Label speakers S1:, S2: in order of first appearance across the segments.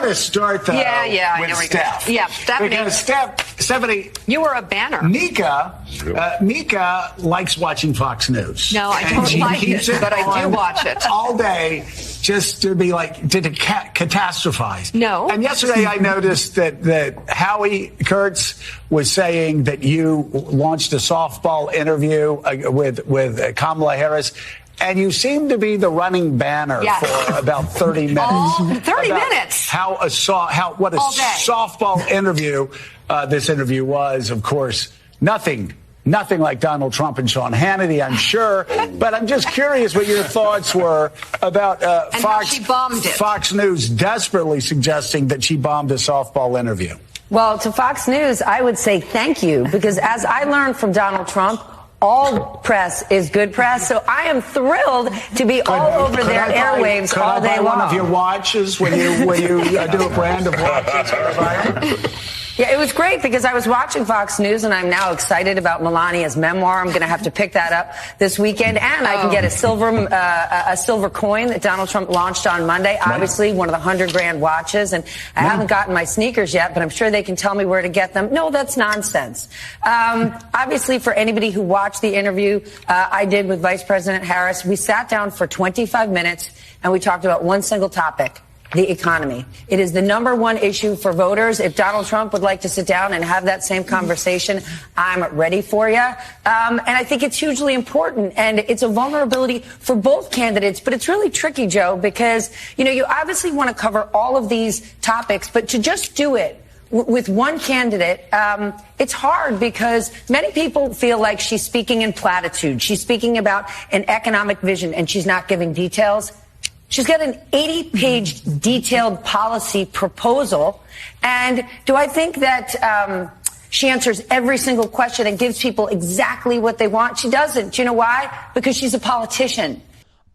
S1: want to start, though, with Steph.
S2: Yeah, Stephanie.
S1: Because Stephanie,
S2: you were a banner.
S1: Mika likes watching Fox News.
S2: No, I don't like it, but I do watch it
S1: all day, just to be like to catastrophize.
S2: No.
S1: And yesterday I noticed that Howie Kurtz was saying that you launched a softball interview with Kamala Harris. And you seem to be the running banner for about 30 minutes.
S2: 30 minutes.
S1: What a softball interview this interview was. Of course, nothing like Donald Trump and Sean Hannity, I'm sure. But I'm just curious what your thoughts were about Fox News desperately suggesting that she bombed a softball interview.
S3: Well, to Fox News, I would say thank you, because as I learned from Donald Trump, all press is good press, so I am thrilled to be all over their airwaves all day long. Could I buy one of your watches when you do a brand of watches? Yeah, it was great because I was watching Fox News, and I'm now excited about Melania's memoir. I'm going to have to pick that up this weekend, and I can get a silver coin that Donald Trump launched on Monday. Obviously, one of the 100 grand watches, and I haven't gotten my sneakers yet, but I'm sure they can tell me where to get them. No, that's nonsense. Obviously, for anybody who watched the interview I did with Vice President Harris, we sat down for 25 minutes, and we talked about one single topic. The economy. It is the number one issue for voters. If Donald Trump would like to sit down and have that same conversation, I'm ready for you. And I think it's hugely important, and it's a vulnerability for both candidates. But it's really tricky, Joe, because, you obviously want to cover all of these topics, but to just do it with one candidate, it's hard because many people feel like she's speaking in platitudes. She's speaking about an economic vision, and she's not giving details. She's got an 80-page detailed policy proposal. And do I think that she answers every single question and gives people exactly what they want? She doesn't. Do you know why? Because she's a politician.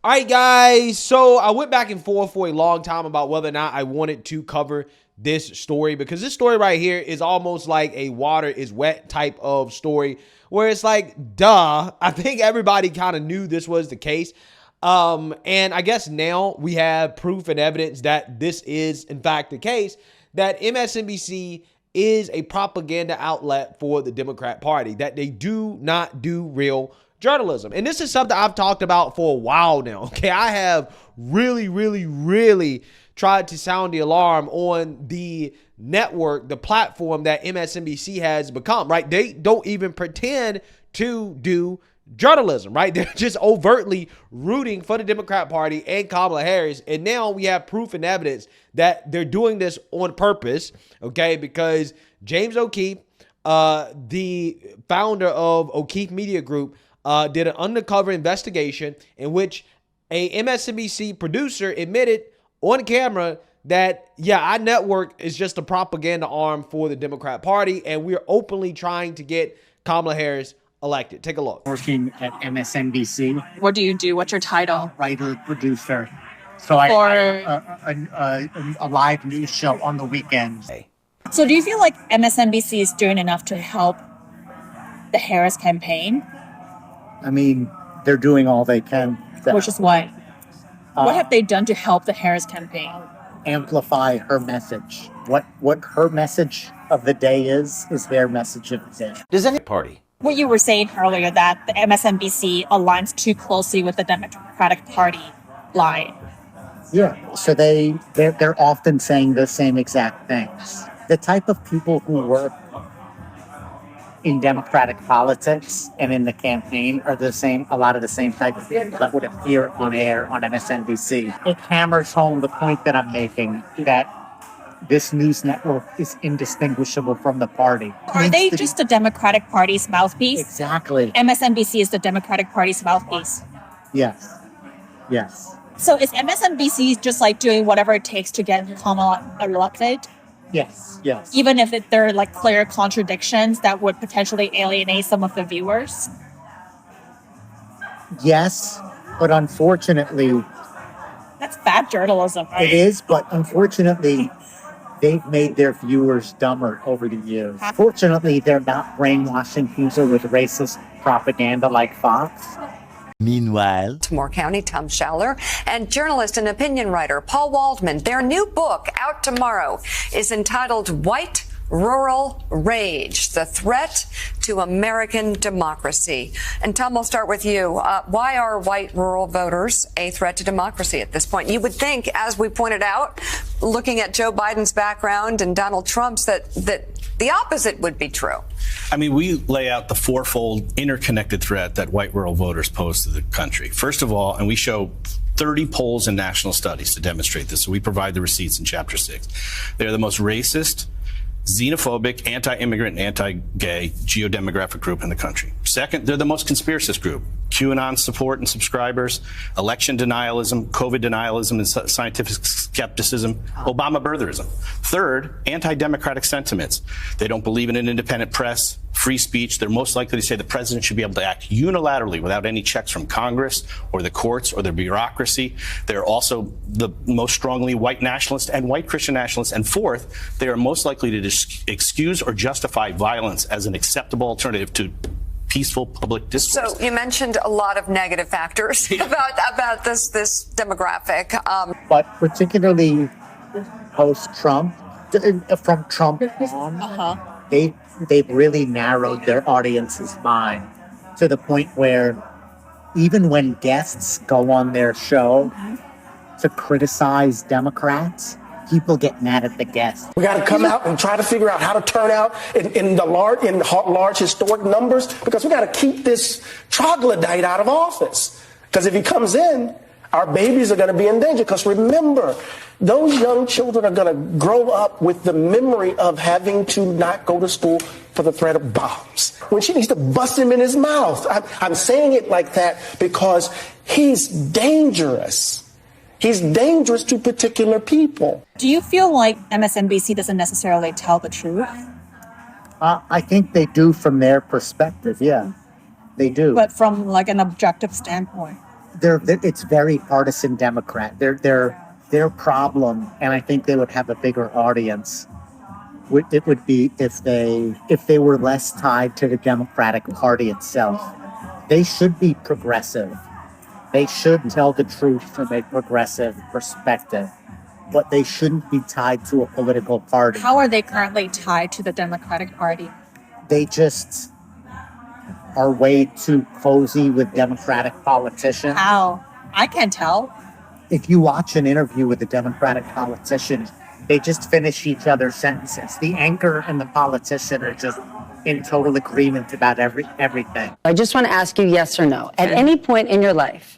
S4: All right, guys. So I went back and forth for a long time about whether or not I wanted to cover this story, because this story right here is almost like a water is wet type of story where it's like, duh. I think everybody kind of knew this was the case. And I guess now we have proof and evidence that this is, in fact, the case, that MSNBC is a propaganda outlet for the Democrat Party, that they do not do real journalism. And this is something I've talked about for a while now. Okay, I have really tried to sound the alarm on the network, the platform that MSNBC has become, right? They don't even pretend to do journalism, right? They're just overtly rooting for the Democrat Party and Kamala Harris. And now we have proof and evidence that they're doing this on purpose, okay? Because James O'Keefe, the founder of O'Keefe Media Group, did an undercover investigation in which a MSNBC producer admitted on camera that, our network is just a propaganda arm for the Democrat Party, and we're openly trying to get Kamala Harris elected. Take a look.
S5: Working at MSNBC.
S6: What do you do? What's your title?
S5: Writer, producer. So a live news show on the weekends.
S6: So do you feel like MSNBC is doing enough to help the Harris campaign?
S5: I mean, they're doing all they can.
S6: Which is what? What have they done to help the Harris campaign?
S5: Amplify her message. What her message of the day is their message of the day.
S4: Does any party?
S6: What you were saying earlier, that the MSNBC aligns too closely with the Democratic Party line.
S5: Yeah, so they're often saying the same exact things. The type of people who work in Democratic politics and in the campaign are a lot of the same type of people that would appear on air on MSNBC. It hammers home the point that I'm making, that this news network is indistinguishable from the party.
S6: Are they just the Democratic Party's mouthpiece?
S5: Exactly.
S6: MSNBC is the Democratic Party's mouthpiece.
S5: Yes.
S6: So is MSNBC just like doing whatever it takes to get Kamala elected?
S5: Yes.
S6: Even if there are like clear contradictions that would potentially alienate some of the viewers?
S5: Yes, but unfortunately...
S6: That's bad journalism, right?
S5: It is, but unfortunately, they've made their viewers dumber over the years. Fortunately, they're not brainwashing people with racist propaganda like Fox.
S7: Meanwhile,
S2: Baltimore County, Tom Schaller, and journalist and opinion writer Paul Waldman. Their new book, out tomorrow, is entitled White Rural Rage, the Threat to American Democracy. And Tom, we'll start with you. Why are white rural voters a threat to democracy at this point? You would think, as we pointed out, looking at Joe Biden's background and Donald Trump's, that the opposite would be true.
S8: I mean, we lay out the fourfold interconnected threat that white rural voters pose to the country. First of all, and we show 30 polls and national studies to demonstrate this, so we provide the receipts in Chapter 6. They're the most racist, xenophobic, anti-immigrant, and anti-gay geodemographic group in the country. Second, they're the most conspiracist group. QAnon support and subscribers, election denialism, COVID denialism and scientific skepticism, Obama birtherism. Third, anti-democratic sentiments. They don't believe in an independent press, free speech. They're most likely to say the president should be able to act unilaterally without any checks from Congress or the courts or the bureaucracy. They're also the most strongly white nationalist and white Christian nationalists. And fourth, they are most likely to excuse or justify violence as an acceptable alternative to peaceful public discourse.
S2: So you mentioned a lot of negative factors about this demographic.
S5: But particularly post-Trump, from Trump on, they've really narrowed their audience's mind to the point where even when guests go on their show to criticize Democrats, people get mad at the guests.
S9: We got to come out and try to figure out how to turn out in large historic numbers, because we got to keep this troglodyte out of office. Because if he comes in, our babies are going to be in danger. Because remember, those young children are going to grow up with the memory of having to not go to school for the threat of bombs, when she needs to bust him in his mouth. I'm saying it like that because he's dangerous. He's dangerous to particular people.
S6: Do you feel like MSNBC doesn't necessarily tell the truth?
S5: I think they do from their perspective, yeah. They do.
S6: But from like an objective standpoint?
S5: It's very partisan Democrat. Their problem, and I think they would have a bigger audience, it would be if they were less tied to the Democratic Party itself. They should be progressive. They should tell the truth from a progressive perspective, but they shouldn't be tied to a political party.
S6: How are they currently tied to the Democratic Party?
S5: They just are way too cozy with Democratic politicians.
S6: How? I can't tell.
S5: If you watch an interview with a Democratic politician, they just finish each other's sentences. The anchor and the politician are just in total agreement about everything.
S3: I just want to ask you yes or no. At any point in your life,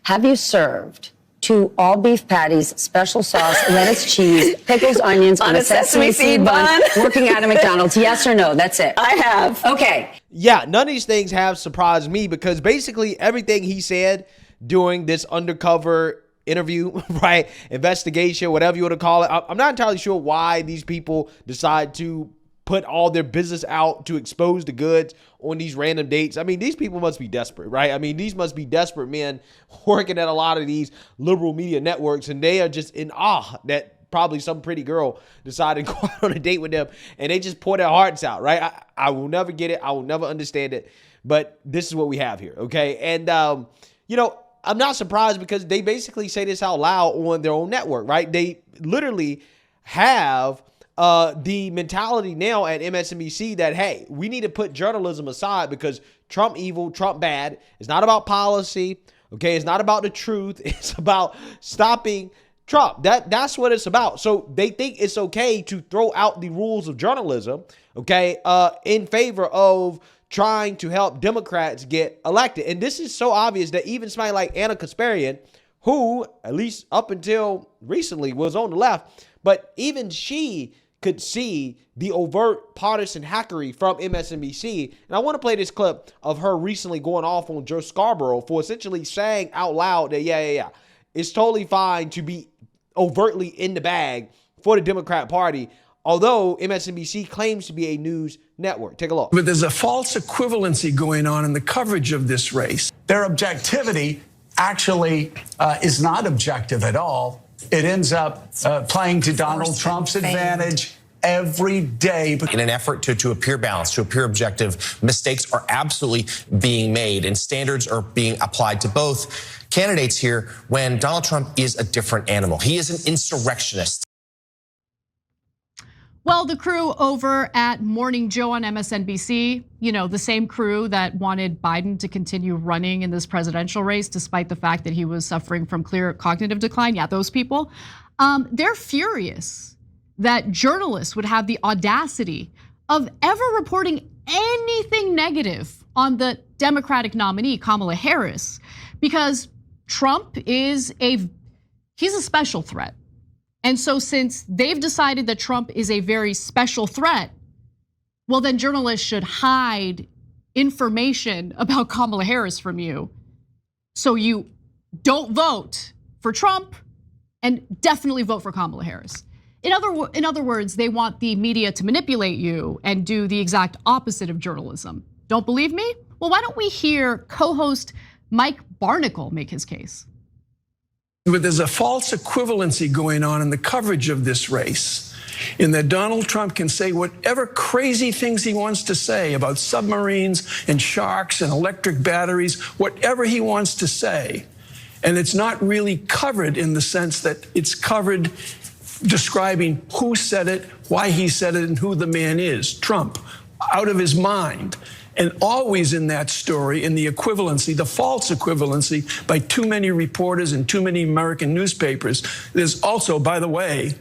S3: have you served 2 all beef patties, special sauce, lettuce, cheese, pickles, onions on a sesame seed bun, working at a McDonald's? Yes or no? That's it.
S2: I have.
S3: Okay.
S4: Yeah, none of these things have surprised me, because basically everything he said during this undercover interview, right, investigation, whatever you want to call it, I'm not entirely sure why these people decide to put all their business out to expose the goods on these random dates. I mean, these people must be desperate, right? I mean, these must be desperate men working at a lot of these liberal media networks, and they are just in awe that probably some pretty girl decided to go out on a date with them, and they just pour their hearts out, right? I will never get it. I will never understand it, but this is what we have here, okay? And, I'm not surprised, because they basically say this out loud on their own network, right? They literally have the mentality now at MSNBC that, hey, we need to put journalism aside because Trump evil, Trump bad. It's not about policy, okay? It's not about the truth. It's about stopping Trump. That's what it's about. So they think it's okay to throw out the rules of journalism, okay, in favor of trying to help Democrats get elected. And this is so obvious that even somebody like Anna Kasparian, who, at least up until recently, was on the left, but even she could see the overt partisan hackery from MSNBC. And I want to play this clip of her recently going off on Joe Scarborough for essentially saying out loud that, yeah, it's totally fine to be overtly in the bag for the Democrat Party, although MSNBC claims to be a news network. Take a look.
S10: But there's a false equivalency going on in the coverage of this race.
S1: Their objectivity actually is not objective at all. It ends up playing to Donald Trump's advantage every day.
S7: In an effort to appear balanced, to appear objective, mistakes are absolutely being made, and standards are being applied to both candidates here when Donald Trump is a different animal. He is an insurrectionist.
S11: Well, the crew over at Morning Joe on MSNBC, you know, the same crew that wanted Biden to continue running in this presidential race, despite the fact that he was suffering from clear cognitive decline. Yeah, those people, they're furious that journalists would have the audacity of ever reporting anything negative on the Democratic nominee, Kamala Harris, because Trump he's a special threat. And so since they've decided that Trump is a very special threat, well, then journalists should hide information about Kamala Harris from you so you don't vote for Trump and definitely vote for Kamala Harris. In other words, they want the media to manipulate you and do the exact opposite of journalism. Don't believe me? Well, why don't we hear co-host Mike Barnicle make his case?
S10: But there's a false equivalency going on in the coverage of this race, in that Donald Trump can say whatever crazy things he wants to say about submarines and sharks and electric batteries, whatever he wants to say. And it's not really covered in the sense that it's covered describing who said it, why he said it, and who the man is, Trump, out of his mind. And always in that story, in the equivalency, the false equivalency by too many reporters and too many American newspapers. There's also, by the way,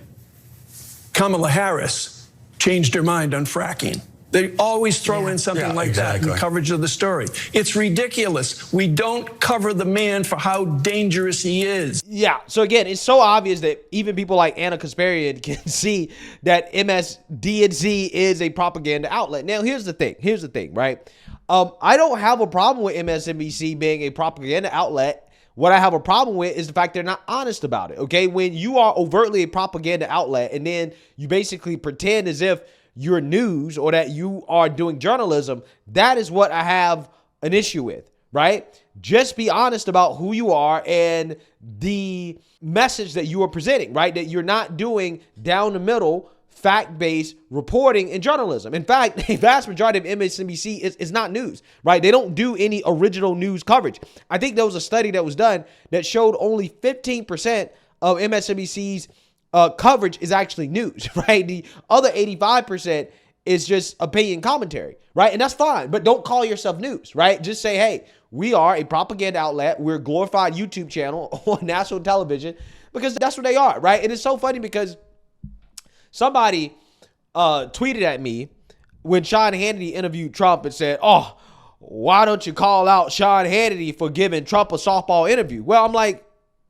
S10: Kamala Harris changed her mind on fracking. They always throw in something like that in coverage of the story. It's ridiculous. We don't cover the man for how dangerous he is.
S4: Yeah, so again, it's so obvious that even people like Anna Kasparian can see that MSDNC is a propaganda outlet. Now, here's the thing, right? I don't have a problem with MSNBC being a propaganda outlet. What I have a problem with is the fact they're not honest about it, okay? When you are overtly a propaganda outlet and then you basically pretend as if you're news or that you are doing journalism, that is what I have an issue with, right? Just be honest about who you are and the message that you are presenting, right? That you're not doing down the middle, fact-based reporting and journalism. In fact, a vast majority of MSNBC is not news, right? They don't do any original news coverage. I think there was a study that was done that showed only 15% of MSNBC's coverage is actually news, right? The other 85% is just opinion commentary, right? And that's fine, but don't call yourself news, right? Just say, hey, we are a propaganda outlet. We're a glorified YouTube channel on national television, because that's what they are, right? And it's so funny because somebody tweeted at me when Sean Hannity interviewed Trump and said, oh, why don't you call out Sean Hannity for giving Trump a softball interview? Well, I'm like,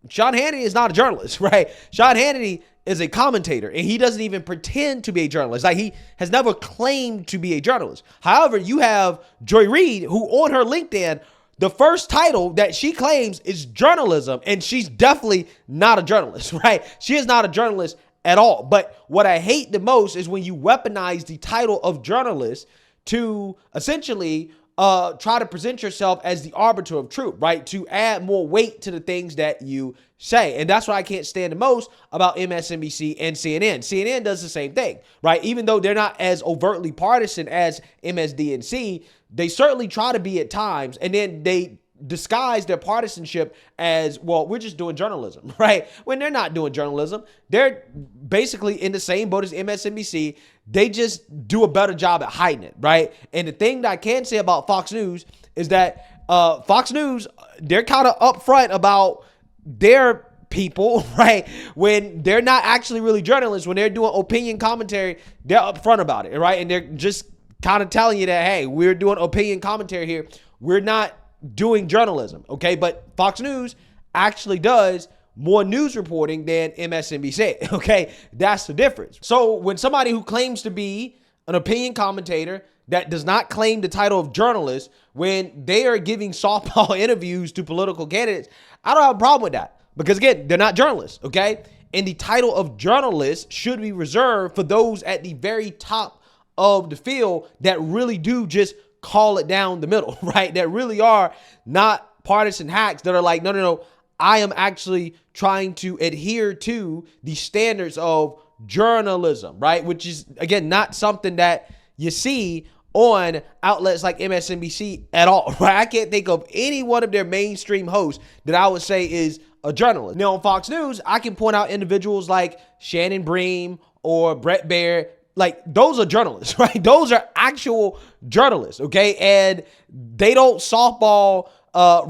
S4: Sean Hannity is not a journalist, right? Sean Hannity is a commentator, and he doesn't even pretend to be a journalist. Like, he has never claimed to be a journalist. However, you have Joy Reid, who on her LinkedIn, the first title that she claims is journalism, and she's definitely not a journalist, right? She is not a journalist at all. But what I hate the most is when you weaponize the title of journalist to essentially try to present yourself as the arbiter of truth, right? To add more weight to the things that you say. And that's what I can't stand the most about MSNBC and CNN. CNN does the same thing, right? Even though they're not as overtly partisan as MSDNC, they certainly try to be at times, and then they disguise their partisanship as, well, we're just doing journalism, right? When they're not doing journalism, they're basically in the same boat as MSNBC. They just do a better job at hiding it, right? And the thing that I can say about Fox News is that Fox News, they're kind of upfront about their people, right? When they're not actually really journalists, when they're doing opinion commentary, they're upfront about it, right? And they're just kind of telling you that, hey, we're doing opinion commentary here. We're not doing journalism, okay? But Fox News actually does more news reporting than MSNBC, okay? That's the difference. So when somebody who claims to be an opinion commentator that does not claim the title of journalist, when they are giving softball interviews to political candidates, I don't have a problem with that, because again, they're not journalists, okay? And the title of journalist should be reserved for those at the very top of the field that really do just call it down the middle, right? That really are not partisan hacks that are like, no, I am actually trying to adhere to the standards of journalism, right? Which is, again, not something that you see on outlets like MSNBC at all, right? I can't think of any one of their mainstream hosts that I would say is a journalist. Now, on Fox News, I can point out individuals like Shannon Bream or Brett Baer. Like, those are journalists, right? Those are actual journalists, okay? And they don't softball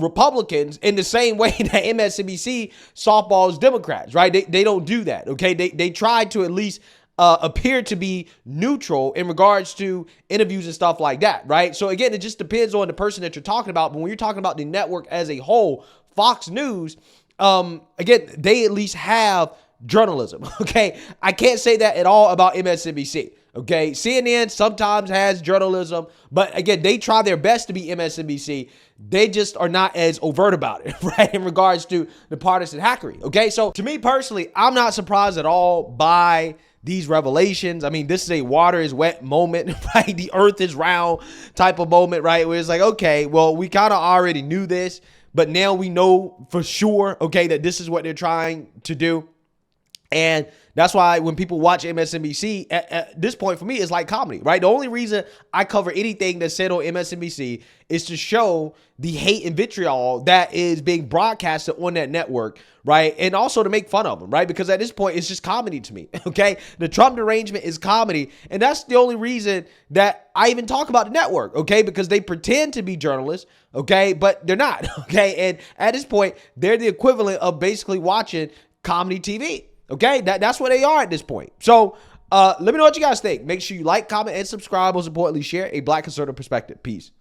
S4: Republicans in the same way that MSNBC softballs Democrats, right? They don't do that, okay? They try to at least appear to be neutral in regards to interviews and stuff like that, right? So again, it just depends on the person that you're talking about. But when you're talking about the network as a whole, Fox News, again, they at least have journalism, okay? I can't say that at all about MSNBC, okay? CNN sometimes has journalism, but again, they try their best to be MSNBC. They just are not as overt about it, right, in regards to the partisan hackery, okay? So to me personally, I'm not surprised at all by these revelations. I mean, this is a water is wet moment, right? The earth is round type of moment, right? Where it's like, okay, well, we kind of already knew this, but now we know for sure, okay, that this is what they're trying to do. And that's why when people watch MSNBC, at this point for me, it's like comedy, right? The only reason I cover anything that's said on MSNBC is to show the hate and vitriol that is being broadcasted on that network, right? And also to make fun of them, right? Because at this point, it's just comedy to me, okay? The Trump derangement is comedy. And that's the only reason that I even talk about the network, okay? Because they pretend to be journalists, okay? But they're not, okay? And at this point, they're the equivalent of basically watching comedy TV. Okay, that's where they are at this point. So let me know what you guys think. Make sure you like, comment, and subscribe. Most importantly, share a Black conservative perspective. Peace.